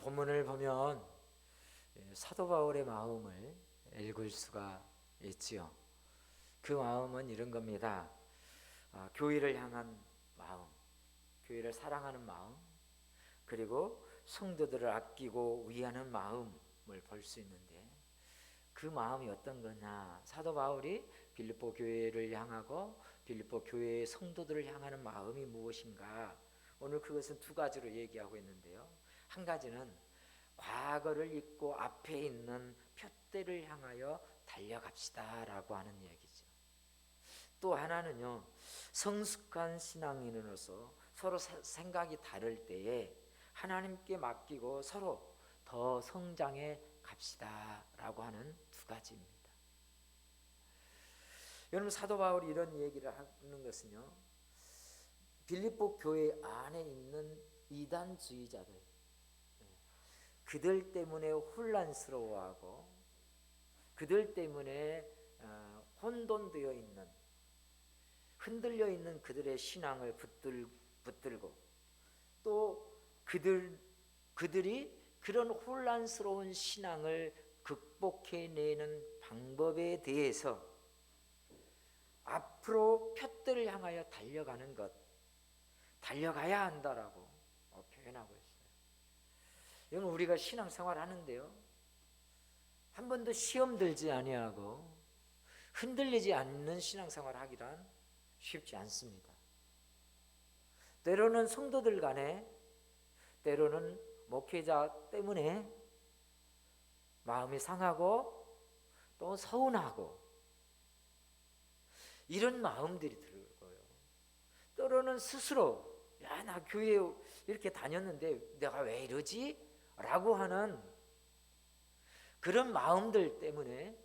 본문을 보면 사도 바울의 마음을 읽을 수가 있지요. 그 마음은 이런 겁니다. 교회를 향한 마음, 교회를 사랑하는 마음, 그리고 성도들을 아끼고 위하는 마음을 볼 수 있는데, 그 마음이 어떤 거냐? 사도 바울이 빌립보 교회를 향하고 빌립보 교회의 성도들을 향하는 마음이 무엇인가? 오늘 그것은 두 가지로 얘기하고 있는데요. 한 가지는 과거를 잊고 앞에 있는 표대를 향하여 달려갑시다 라고 하는 얘기죠. 또 하나는요, 성숙한 신앙인으로서 서로 생각이 다를 때에 하나님께 맡기고 서로 더 성장해 갑시다 라고 하는 두 가지입니다. 여러분, 사도 바울이 이런 얘기를 하는 것은요, 빌립보 교회 안에 있는 이단주의자들, 그들 때문에 혼란스러워하고 그들 때문에 혼돈되어 있는, 흔들려 있는 그들의 신앙을 붙들고 또 그들이 그런 혼란스러운 신앙을 극복해내는 방법에 대해서 앞으로 표대를 향하여 달려가는 것, 달려가야 한다라고 표현하고 있어요. 여러분, 우리가 신앙생활 하는데요, 한 번도 시험 들지 아니하고 흔들리지 않는 신앙생활 하기란 쉽지 않습니다. 때로는 성도들 간에, 때로는 목회자 때문에 마음이 상하고 또 서운하고 이런 마음들이 들고요. 때로는 스스로 나 교회 이렇게 다녔는데 내가 왜 이러지? 라고 하는 그런 마음들 때문에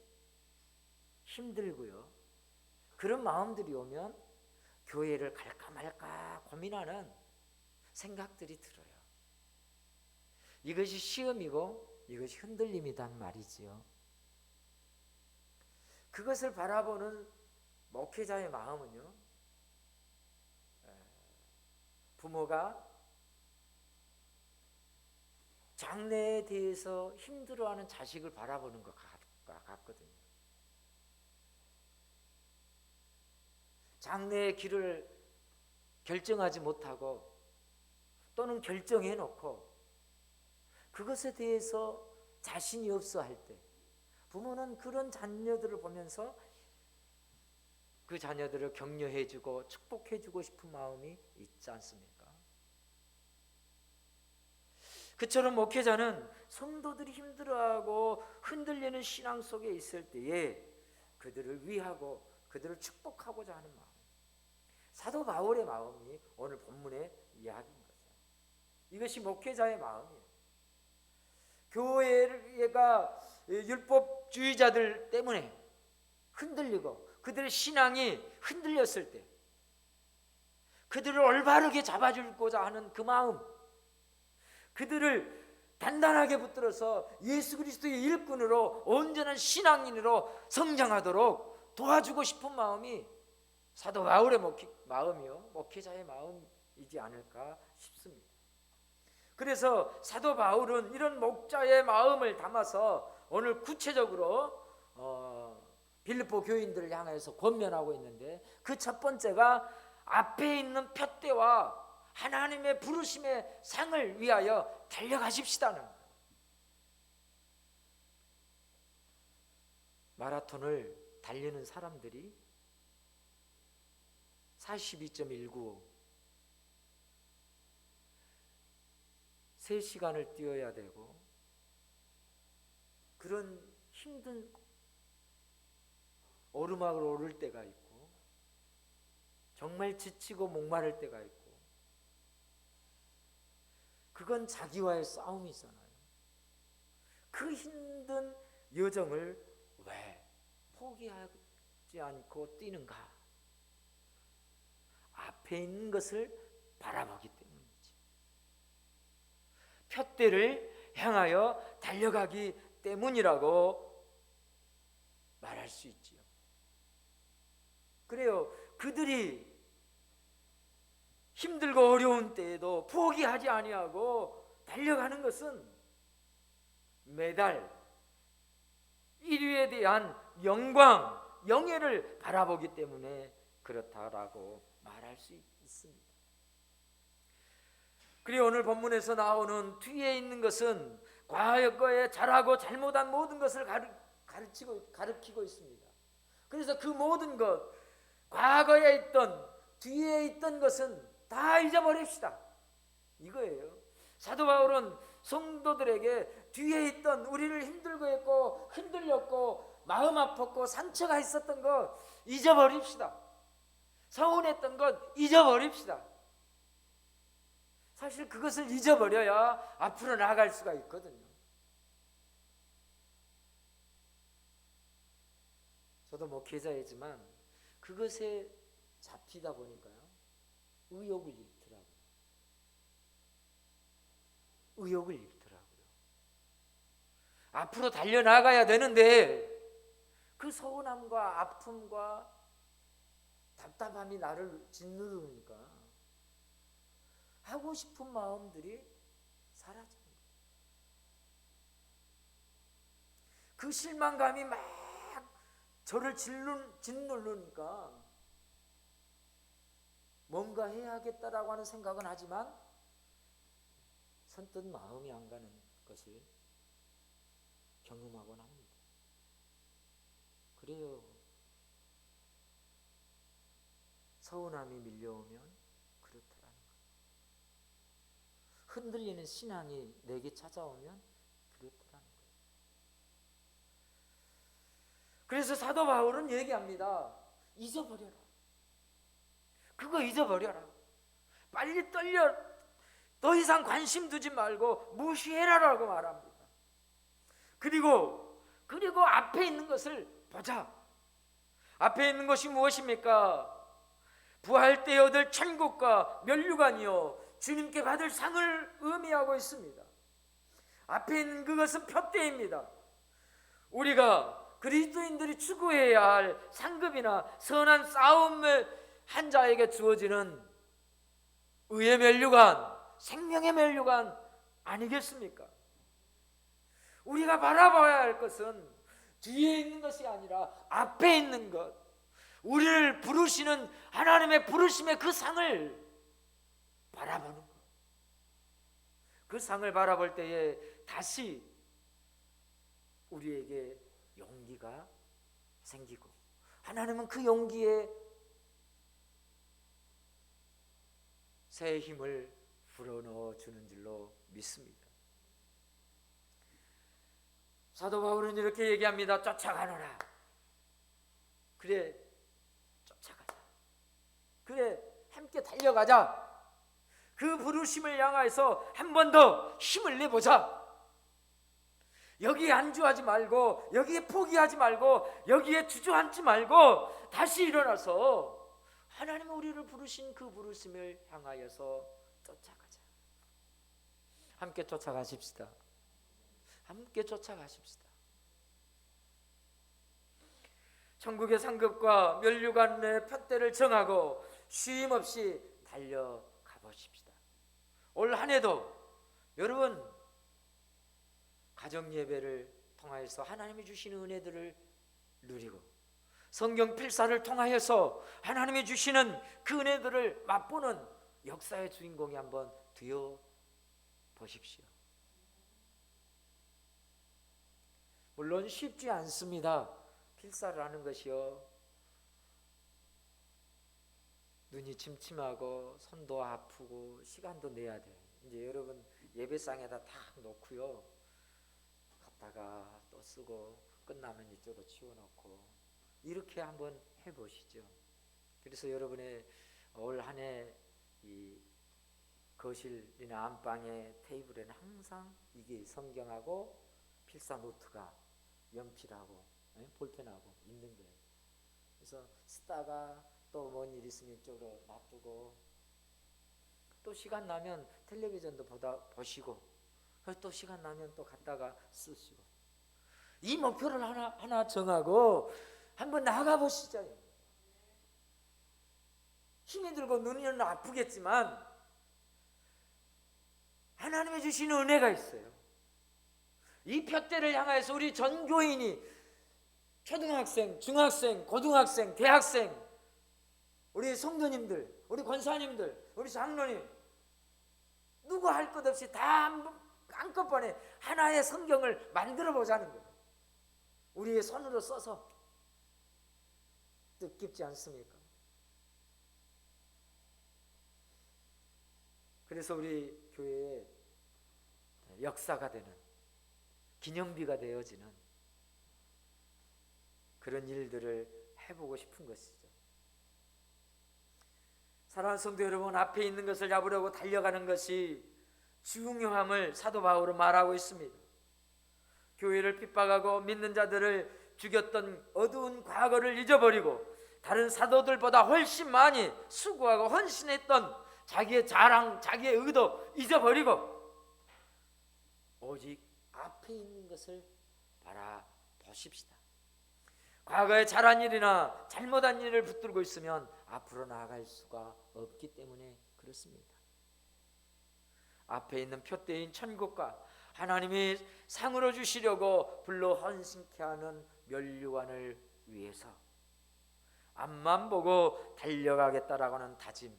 힘들고요. 그런 마음들이 오면 교회를 갈까 말까 고민하는 생각들이 들어요. 이것이 시험이고 이것이 흔들림이란 말이지요. 그것을 바라보는 목회자의 마음은요, 부모가 장래에 대해서 힘들어하는 자식을 바라보는 것과 같거든요. 장래의 길을 결정하지 못하고 또는 결정해놓고 그것에 대해서 자신이 없어 할 때, 부모는 그런 자녀들을 보면서 그 자녀들을 격려해주고 축복해주고 싶은 마음이 있지 않습니까? 그처럼 목회자는 성도들이 힘들어하고 흔들리는 신앙 속에 있을 때에 그들을 위하고 그들을 축복하고자 하는 마음, 사도 바울의 마음이 오늘 본문의 이야기인 거죠. 이것이 목회자의 마음이에요. 교회가 율법주의자들 때문에 흔들리고 그들의 신앙이 흔들렸을 때 그들을 올바르게 잡아주고자 하는 그 마음, 그들을 단단하게 붙들어서 예수 그리스도의 일꾼으로 온전한 신앙인으로 성장하도록 도와주고 싶은 마음이 사도 바울의 마음이요, 목회자의 마음이지 않을까 싶습니다. 그래서 사도 바울은 이런 목자의 마음을 담아서 오늘 구체적으로 빌립보 교인들을 향해서 권면하고 있는데, 그 첫 번째가 앞에 있는 표대와 하나님의 부르심의 상을 위하여 달려가십시다는 거예요. 마라톤을 달리는 사람들이 42.195 3시간을 뛰어야 되고, 그런 힘든 오르막을 오를 때가 있고 정말 지치고 목마를 때가 있고, 그건 자기와의 싸움이잖아요. 그 힘든 여정을 왜 포기하지 않고 뛰는가? 앞에 있는 것을 바라보기 때문이지. 표대를 향하여 달려가기 때문이라고 말할 수 있지요. 그래요. 그들이 힘들고 어려운 때에도 포기하지 아니하고 달려가는 것은 메달, 1위에 대한 영광, 영예를 바라보기 때문에 그렇다라고 말할 수 있습니다. 그리고 오늘 본문에서 나오는 뒤에 있는 것은 과거에 잘하고 잘못한 모든 것을 가르치고 있습니다. 그래서 그 모든 것, 과거에 있던, 뒤에 있던 것은 다 잊어버립시다, 이거예요. 사도 바울은 성도들에게 뒤에 있던, 우리를 힘들고 했고 흔들렸고 마음 아팠고 상처가 있었던 것 잊어버립시다. 서운했던 것 잊어버립시다. 사실 그것을 잊어버려야 앞으로 나아갈 수가 있거든요. 저도 목회자이지만 그것에 잡히다 보니까요, 의욕을 잃더라고요. 의욕을 잃더라고요. 앞으로 달려나가야 되는데 그 서운함과 아픔과 답답함이 나를 짓누르니까 하고 싶은 마음들이 사라져요. 그 실망감이 막 저를 짓누르니까 뭔가 해야겠다라고 하는 생각은 하지만 선뜻 마음이 안 가는 것을 경험하곤 합니다. 그래요. 서운함이 밀려오면 그렇더라는 거예요. 흔들리는 신앙이 내게 찾아오면 그렇더라는 거예요. 그래서 사도 바울은 얘기합니다. 잊어버려라. 그거 잊어버려라. 빨리 더 이상 관심 두지 말고 무시해라라고 말합니다. 그리고 앞에 있는 것을 보자. 앞에 있는 것이 무엇입니까? 부활 때 얻을 천국과 면류관이요 주님께 받을 상을 의미하고 있습니다. 앞에 있는 그것은 표대입니다. 우리가 그리스도인들이 추구해야 할 상급이나 선한 싸움을 한 자에게 주어지는 의의 면류관, 생명의 면류관 아니겠습니까? 우리가 바라봐야 할 것은 뒤에 있는 것이 아니라 앞에 있는 것, 우리를 부르시는 하나님의 부르심의 그 상을 바라보는 것. 그 상을 바라볼 때에 다시 우리에게 용기가 생기고 하나님은 그 용기에 새 힘을 불어넣어 주는 줄로 믿습니다. 사도 바울은 이렇게 얘기합니다. 쫓아가노라. 그래, 쫓아가자. 그래, 함께 달려가자. 그 부르심을 향해서 한 번 더 힘을 내보자. 여기에 안주하지 말고, 여기에 포기하지 말고, 여기에 주저앉지 말고 다시 일어나서 하나님은 우리를 부르신 그 부르심을 향하여서 쫓아가자. 함께 쫓아가십시다. 함께 쫓아가십시다. 천국의 상급과 면류관의 표대를 정하고 쉼 없이 달려가 보십시다. 올 한 해도 여러분 가정 예배를 통하여서 하나님이 주시는 은혜들을 누리고 성경 필사를 통하여서 하나님이 주시는 그 은혜들을 맛보는 역사의 주인공이 한번 되어 보십시오. 물론 쉽지 않습니다. 필사를 하는 것이요, 눈이 침침하고 손도 아프고 시간도 내야 돼. 이제 여러분 예배상에다 탁 놓고요, 갔다가 또 쓰고 끝나면 이쪽으로 치워놓고 이렇게 한번 해보시죠. 그래서 여러분의 올 한 해 이 거실이나 안방의 테이블에는 항상 이게 성경하고 필사 노트가 연필하고 볼펜하고 있는 거예요. 그래서 쓰다가 또 뭔 일 있으면 이쪽으로 놔두고 또 시간 나면 텔레비전도 보시고 또 시간 나면 또 갔다가 쓰시고 이 목표를 하나 정하고 한번 나가 보시죠. 힘이 들고 눈이 아프겠지만 하나님의 주시는 은혜가 있어요. 이 표대를 향해서 우리 전 교인이 초등학생, 중학생, 고등학생, 대학생, 우리 성도님들, 우리 권사님들, 우리 장로님, 누구 할 것 없이 다 한꺼번에 하나의 성경을 만들어 보자는 거예요. 우리의 손으로 써서. 뜻깊지 않습니까? 그래서 우리 교회에 역사가 되는, 기념비가 되어지는 그런 일들을 해보고 싶은 것이죠. 사랑하는 성도 여러분, 앞에 있는 것을 잡으려고 달려가는 것이 중요함을 사도 바울은 말하고 있습니다. 교회를 핍박하고 믿는 자들을 죽였던 어두운 과거를 잊어버리고 다른 사도들보다 훨씬 많이 수고하고 헌신했던 자기의 자랑, 자기의 의도 잊어버리고 오직 앞에 있는 것을 바라보십시다. 과거에 잘한 일이나 잘못한 일을 붙들고 있으면 앞으로 나아갈 수가 없기 때문에 그렇습니다. 앞에 있는 표대인 천국과 하나님이 상으로 주시려고 불러 헌신케 하는 면류관을 위해서 앞만 보고 달려가겠다라고 하는 다짐,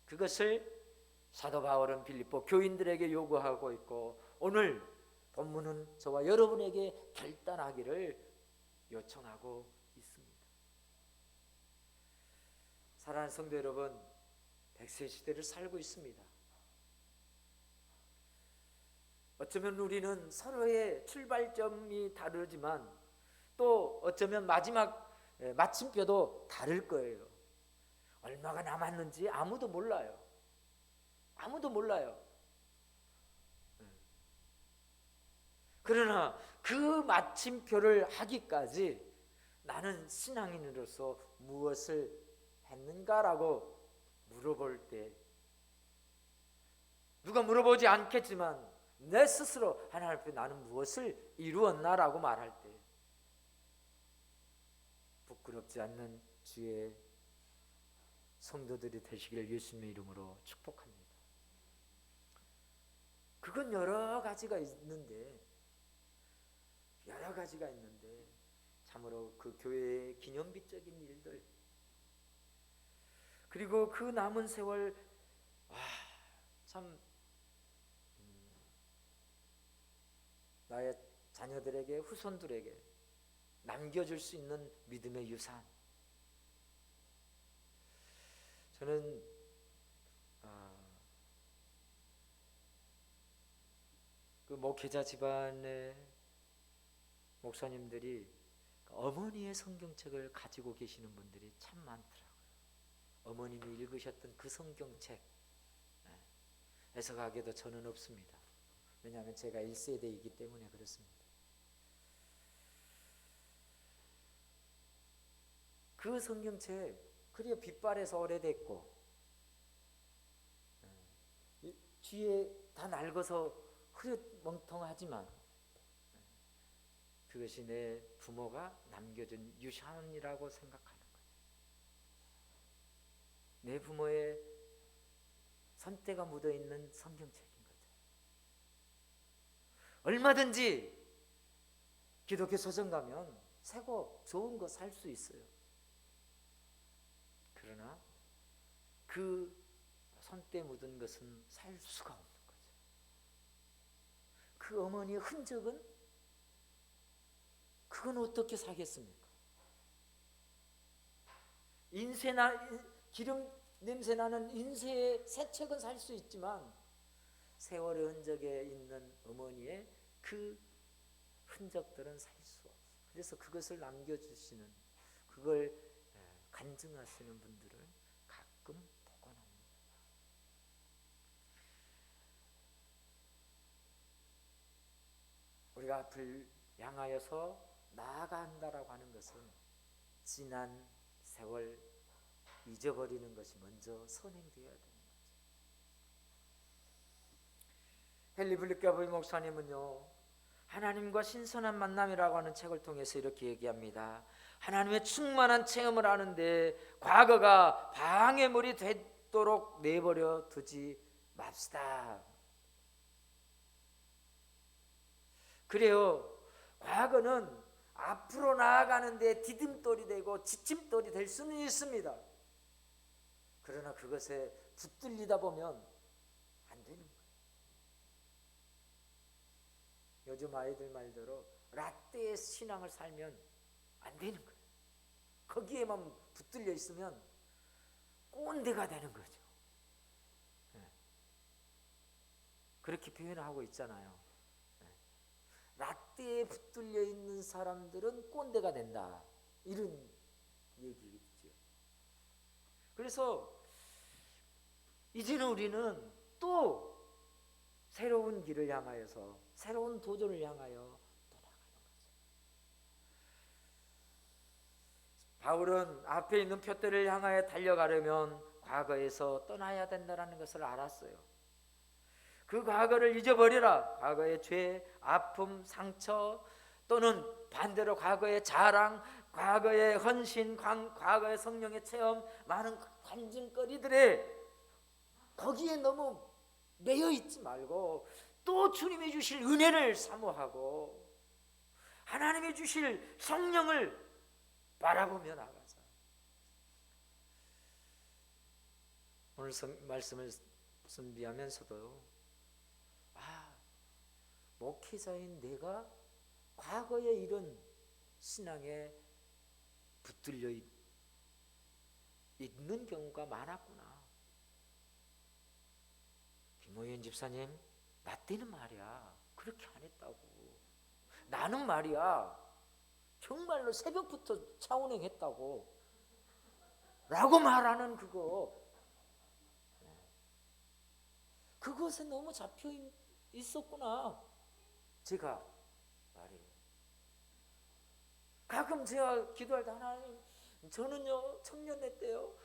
그것을 사도 바울은 빌립보 교인들에게 요구하고 있고 오늘 본문은 저와 여러분에게 결단하기를 요청하고 있습니다. 사랑하는 성도 여러분, 100세 시대를 살고 있습니다. 어쩌면 우리는 서로의 출발점이 다르지만 또 어쩌면 마침표도 다를 거예요. 얼마가 남았는지 아무도 몰라요. 아무도 몰라요. 그러나 그 마침표를 하기까지 나는 신앙인으로서 무엇을 했는가라고 물어볼 때, 누가 물어보지 않겠지만 내 스스로 하나님 앞에 나는 무엇을 이루었나라고 말할 때 부끄럽지 않는 주의 성도들이 되시기를 예수님의 이름으로 축복합니다. 그건 여러 가지가 있는데 참으로 그 교회의 기념비적인 일들, 그리고 그 남은 세월 참 나의 자녀들에게, 후손들에게 남겨줄 수 있는 믿음의 유산. 저는 그 목회자 집안의 목사님들이 어머니의 성경책을 가지고 계시는 분들이 참 많더라고요. 어머님이 읽으셨던 그 성경책 해석하기도 저는 없습니다. 왜냐하면 제가 1세대이기 때문에 그렇습니다. 그 성경책 그리어 빛발에서 오래됐고 뒤에 다 낡아서 흐릿멍텅하지만 그것이 내 부모가 남겨준 유산이라고 생각하는 거죠. 내 부모의 손때가 묻어있는 성경책인 거죠. 얼마든지 기독교 서점 가면 새고 좋은 거 살 수 있어요. 그러나 그 손때 묻은 것은 살 수가 없는 거죠. 그 어머니의 흔적은 그건 어떻게 사겠습니까? 기름 냄새 나는 인쇄의 새 책은 살 수 있지만 세월의 흔적에 있는 어머니의 그 흔적들은 살 수 없어요. 그래서 그것을 남겨주시는, 그걸 간증하시는 분들을 가끔 보곤 합니다. 우리가 앞을 향하여서 나아간다라고 하는 것은 지난 세월 잊어버리는 것이 먼저 선행되어야 되는 거죠. 헨리 블리카보이 목사님은요, 하나님과 신선한 만남이라고 하는 책을 통해서 이렇게 얘기합니다. 하나님의 충만한 체험을 하는데 과거가 방해물이 되도록 내버려 두지 맙시다. 그래요. 과거는 앞으로 나아가는데 디딤돌이 되고 지침돌이 될 수는 있습니다. 그러나 그것에 붙들리다 보면 안 되는 거예요. 요즘 아이들 말대로 라떼의 신앙을 살면 안 되는 거예요. 거기에만 붙들려 있으면 꼰대가 되는 거죠. 그렇게 표현하고 있잖아요. 라떼에 붙들려 있는 사람들은 꼰대가 된다, 이런 얘기겠죠. 그래서 이제는 우리는 또 새로운 길을 향하여서, 새로운 도전을 향하여 또 나가는 거죠. 바울은 앞에 있는 표대를 향하여 달려가려면 과거에서 떠나야 된다는 것을 알았어요. 그 과거를 잊어버리라. 과거의 죄, 아픔, 상처, 또는 반대로 과거의 자랑, 과거의 헌신, 과거의 성령의 체험, 많은 간증거리들에 거기에 너무 매여 있지 말고 또 주님이 주실 은혜를 사모하고 하나님이 주실 성령을 바라보며 나가자. 오늘 말씀을 준비하면서도 목회자인 내가 과거에 이런 신앙에 붙들려 있는 경우가 많았구나. 김호연 집사님, 나 때는 말이야 그렇게 안 했다고. 나는 말이야 정말로 새벽부터 차운행 했다고 라고 말하는 그것에 너무 잡혀 있었구나. 제가 말이에요. 가끔 제가 기도할 때, 하나님 저는요 청년회 때요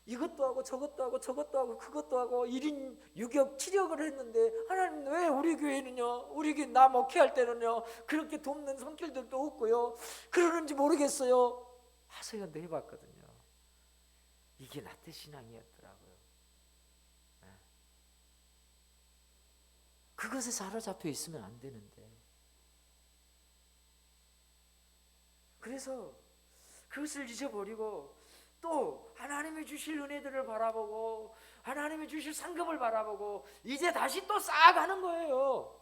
이것도 하고 저것도 하고 저것도 하고 그것도 하고 1인 6역 7역을 했는데 하나님 왜 우리 교회는요, 우리 교회 나 목회할 때는요 그렇게 돕는 손길들도 없고요 그러는지 모르겠어요 하소연도 해봤거든요. 이게 나태 신앙이었더라고요. 그것에 사로잡혀 있으면 안 되는데, 그래서 그것을 잊어버리고 또 하나님이 주실 은혜들을 바라보고 하나님이 주실 상급을 바라보고 이제 다시 또 쌓아가는 거예요.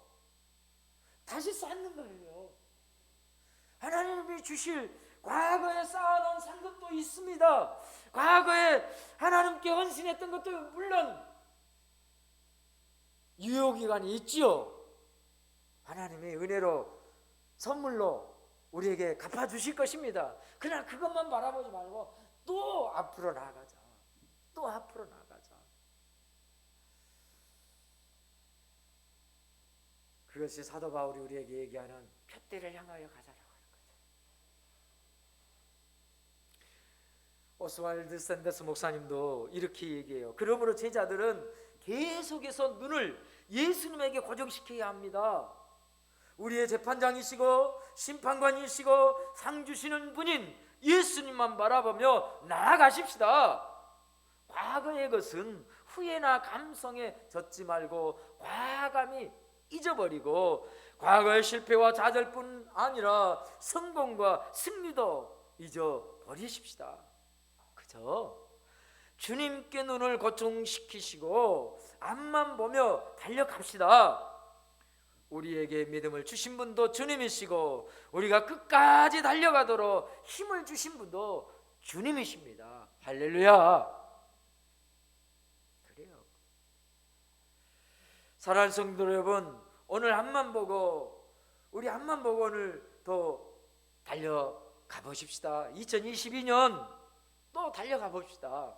다시 쌓는 거예요. 하나님이 주실 과거에 쌓아놓은 상급도 있습니다. 과거에 하나님께 헌신했던 것도 물론 유효기간이 있지요. 하나님의 은혜로 선물로 우리에게 갚아주실 것입니다. 그러나 그것만 바라보지 말고 또 앞으로 나가자. 또 앞으로 나가자. 그것이 사도 바울이 우리에게 얘기하는 표대를 향하여 가자라고 하는 거죠. 오스왈드 샌더스 목사님도 이렇게 얘기해요. 그러므로 제자들은 계속해서 눈을 예수님에게 고정시켜야 합니다. 우리의 재판장이시고 심판관이시고 상 주시는 분인 예수님만 바라보며 나아가십시다. 과거의 것은 후회나 감성에 젖지 말고 과감히 잊어버리고 과거의 실패와 좌절뿐 아니라 성공과 승리도 잊어버리십시다. 그저 주님께 눈을 고정시키시고 앞만 보며 달려갑시다. 우리에게 믿음을 주신 분도 주님이시고 우리가 끝까지 달려가도록 힘을 주신 분도 주님이십니다. 할렐루야. 그래요. 사랑하는 성도 여러분, 오늘 앞만 보고 우리 앞만 보고 오늘 더 달려가 보십시다. 2022년 또 달려가 봅시다.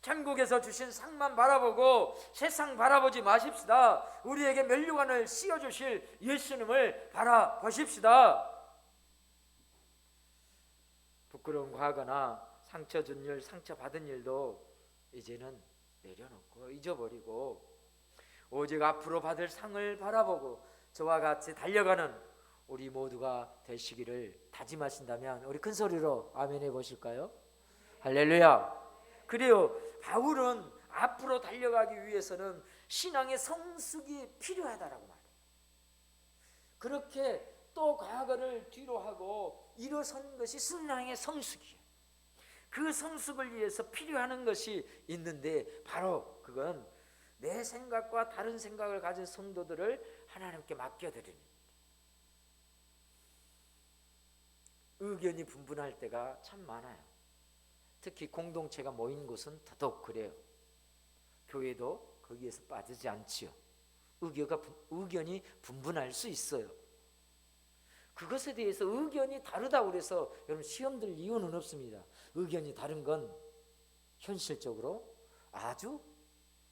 천국에서 주신 상만 바라보고 세상 바라보지 마십시다. 우리에게 면류관을 씌워주실 예수님을 바라보십시다. 부끄러운 과거나 상처 준 일, 상처 받은 일도 이제는 내려놓고 잊어버리고 오직 앞으로 받을 상을 바라보고 저와 같이 달려가는 우리 모두가 되시기를 다짐하신다면 우리 큰 소리로 아멘 해보실까요? 할렐루야. 그래요. 바울은 앞으로 달려가기 위해서는 신앙의 성숙이 필요하다라고 말해요. 그렇게 또 과거를 뒤로 하고 일어선 것이 신앙의 성숙이에요. 그 성숙을 위해서 필요한 것이 있는데 바로 그건 내 생각과 다른 생각을 가진 성도들을 하나님께 맡겨드리는, 의견이 분분할 때가 참 많아요. 특히 공동체가 모인 곳은 더더욱 그래요. 교회도 거기에서 빠지지 않지요. 의견이 분분할 수 있어요. 그것에 대해서 의견이 다르다고 해서 여러분 시험 들 이유는 없습니다. 의견이 다른 건 현실적으로 아주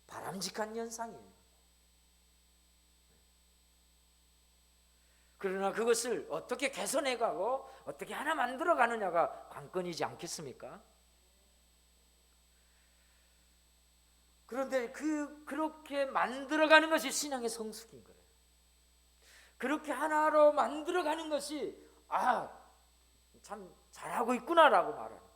바람직한 현상이에요. 그러나 그것을 어떻게 개선해가고 어떻게 하나 만들어가느냐가 관건이지 않겠습니까? 그런데 그렇게 만들어가는 것이 신앙의 성숙인 거예요. 그렇게 하나로 만들어가는 것이 참 잘하고 있구나라고 말하는 거예요.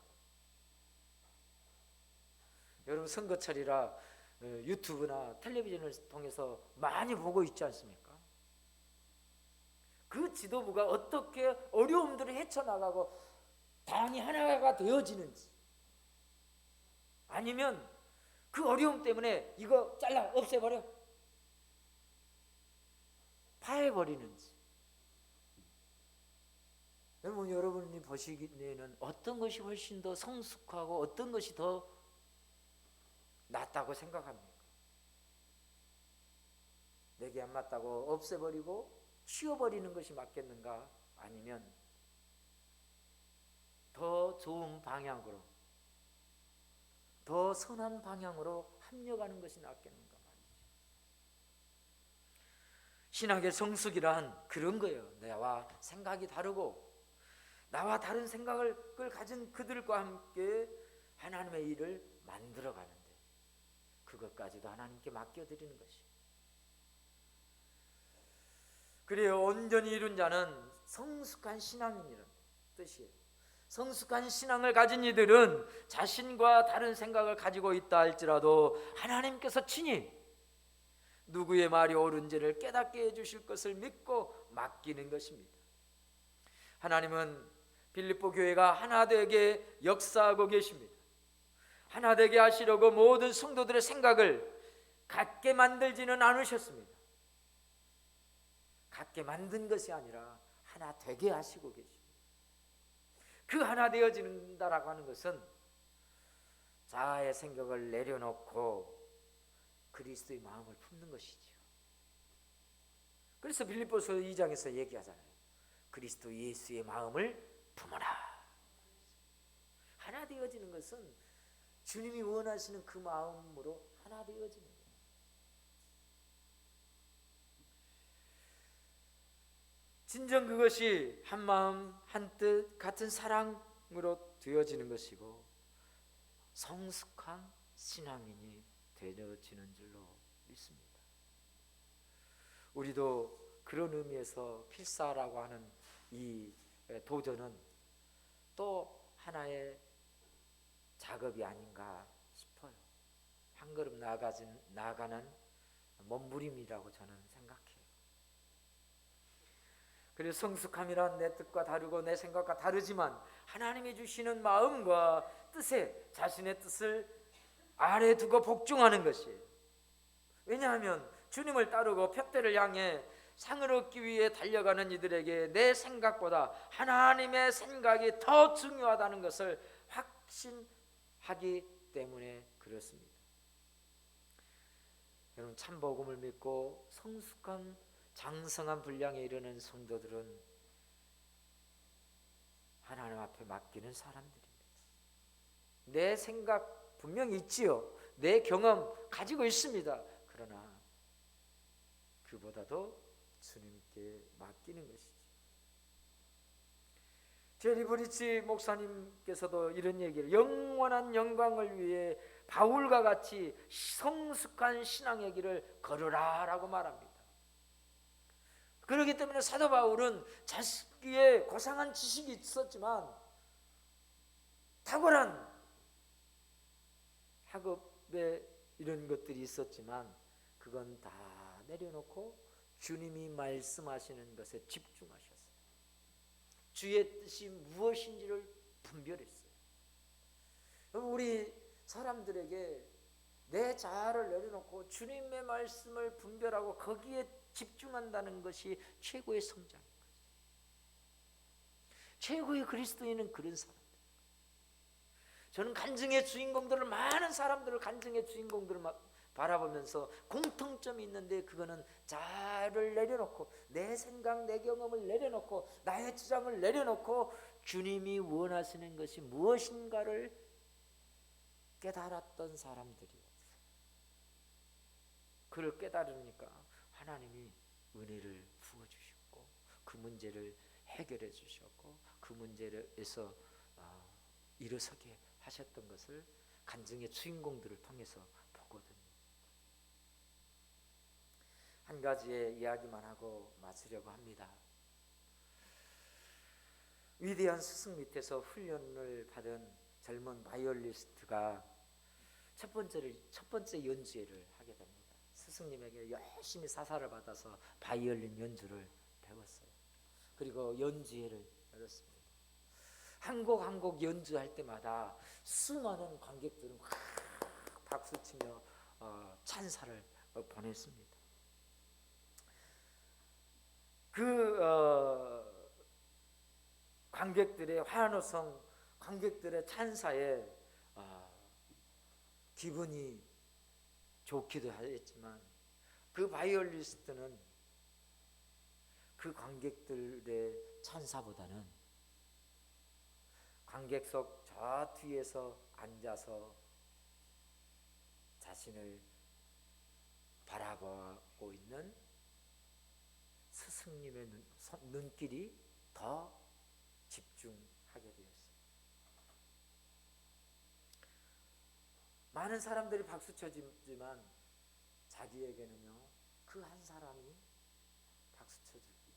여러분 선거철이라 유튜브나 텔레비전을 통해서 많이 보고 있지 않습니까? 그 지도부가 어떻게 어려움들을 헤쳐나가고 당이 하나가 되어지는지, 아니면 그 어려움 때문에 이거 잘라 없애버려 파해버리는지. 여러분이 보시기에는 어떤 것이 훨씬 더 성숙하고 어떤 것이 더 낫다고 생각합니까? 내게 안 맞다고 없애버리고 치워버리는 것이 맞겠는가? 아니면 더 좋은 방향으로, 더 선한 방향으로 합력하는 것이 낫겠는가 말이죠. 신앙의 성숙이란 그런 거예요. 나와 생각이 다르고 나와 다른 생각을 가진 그들과 함께 하나님의 일을 만들어가는데 그것까지도 하나님께 맡겨드리는 것이에요. 그래요. 온전히 이룬 자는 성숙한 신앙인이라는 뜻이에요. 성숙한 신앙을 가진 이들은 자신과 다른 생각을 가지고 있다 할지라도 하나님께서 친히 누구의 말이 옳은지를 깨닫게 해주실 것을 믿고 맡기는 것입니다. 하나님은 빌립보 교회가 하나 되게 역사하고 계십니다. 하나 되게 하시려고 모든 성도들의 생각을 같게 만들지는 않으셨습니다. 같게 만든 것이 아니라 하나 되게 하시고 계십니다. 그 하나 되어진다라고 하는 것은 자아의 생각을 내려놓고 그리스도의 마음을 품는 것이죠. 그래서 빌립보서 2장에서 얘기하잖아요. 그리스도 예수의 마음을 품어라. 하나 되어지는 것은 주님이 원하시는 그 마음으로 하나 되어지는 거예요. 진정 그것이 한 마음 한 뜻 같은 사랑으로 되어지는 것이고 성숙한 신앙인이 되어지는 줄로 믿습니다. 우리도 그런 의미에서 필사라고 하는 이 도전은 또 하나의 작업이 아닌가 싶어요. 한 걸음 나아가는 몸부림이라고 저는 생각해요. 그래서 성숙함이란 내 뜻과 다르고 내 생각과 다르지만 하나님이 주시는 마음과 뜻에 자신의 뜻을 아래 두고 복종하는 것이에요. 왜냐하면 주님을 따르고 푯대를 향해 상을 얻기 위해 달려가는 이들에게 내 생각보다 하나님의 생각이 더 중요하다는 것을 확신하기 때문에 그렇습니다. 여러분 참 복음을 믿고 성숙한 장성한 분량에 이르는 성도들은 하나님 앞에 맡기는 사람들입니다. 내 생각 분명히 있지요. 내 경험 가지고 있습니다. 그러나 그보다도 주님께 맡기는 것이죠. 제리 브리치 목사님께서도 이런 얘기를, 영원한 영광을 위해 바울과 같이 성숙한 신앙의 길을 걸으라 라고 말합니다. 그렇기 때문에 사도 바울은 자기의 고상한 지식이 있었지만 탁월한 학업에 이런 것들이 있었지만 그건 다 내려놓고 주님이 말씀하시는 것에 집중하셨어요. 주의 뜻이 무엇인지를 분별했어요. 우리 사람들에게 내 자아를 내려놓고 주님의 말씀을 분별하고 거기에 집중한다는 것이 최고의 성장인 거죠. 최고의 그리스도인은 그런 사람들. 저는 간증의 주인공들을, 많은 사람들을, 간증의 주인공들을 바라보면서 공통점이 있는데, 그거는 자아를 내려놓고 내 생각, 내 경험을 내려놓고 나의 주장을 내려놓고 주님이 원하시는 것이 무엇인가를 깨달았던 사람들이었어요. 그를 깨달으니까 하나님이 은혜를 부어주셨고 그 문제를 해결해 주셨고 그 문제에서 일어서게 하셨던 것을 간증의 주인공들을 통해서 보거든요. 한 가지의 이야기만 하고 마치려고 합니다. 위대한 스승 밑에서 훈련을 받은 젊은 바이올리니스트가 첫 번째 연주회를 하게 됩니다. 스승님에게 열심히 사사를 받아서 바이올린 연주를 배웠어요. 그리고 연주회를 열었습니다. 한 곡 한 곡 연주할 때마다 수많은 관객들은 박수치며 찬사를 보냈습니다. 관객들의 환호성, 관객들의 찬사에 기분이 좋기도 했지만 그 바이올리니스트는 그 관객들의 찬사보다는 관객석 저 뒤에서 앉아서 자신을 바라보고 있는 스승님의 눈길이 더 집중하게 되었어요. 많은 사람들이 박수 쳐주지만 자기에게는요, 그 한 사람이 박수 쳐주기.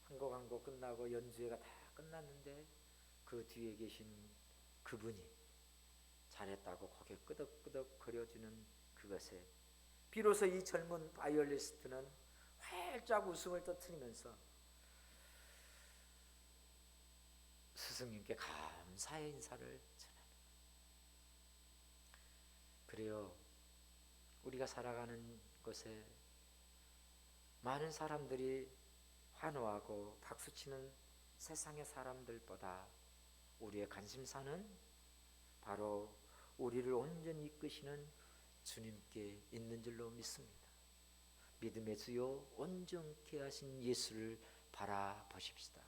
한 곡 한 곡 끝나고 연주회가 다 끝났는데 그 뒤에 계신 그분이 잘했다고 고개 끄덕끄덕 거려주는 그것에 비로소 이 젊은 바이올리니스트는 활짝 웃음을 터뜨리면서 스승님께 감사의 인사를 전합니다. 그래요, 우리가 살아가는 곳에 많은 사람들이 환호하고 박수치는 세상의 사람들보다 우리의 관심사는 바로 우리를 온전히 이끄시는 주님께 있는 줄로 믿습니다. 믿음의 주요 온전케 하신 예수를 바라보십시다.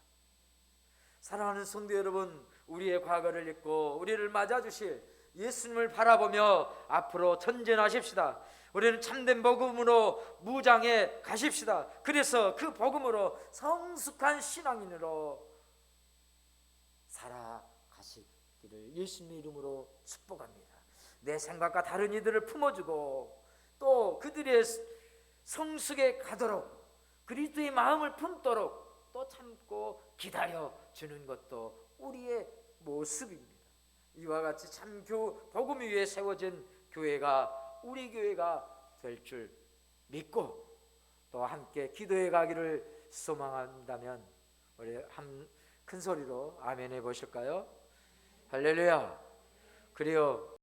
사랑하는 성도 여러분, 우리의 과거를 잊고 우리를 맞아주실 예수님을 바라보며 앞으로 전진하십시다. 우리는 참된 복음으로 무장해 가십시다. 그래서 그 복음으로 성숙한 신앙인으로 살아가시기를 예수님의 이름으로 축복합니다. 내 생각과 다른 이들을 품어주고 또 그들의 성숙에 가도록 그리스도의 마음을 품도록 또 참고 기다려주는 것도 우리의 모습입니다. 이와 같이 참 복음 위에 세워진 교회가 우리 교회가 될 줄 믿고 또 함께 기도해 가기를 소망한다면 우리 큰 소리로 아멘 해보실까요? 할렐루야. 그래요.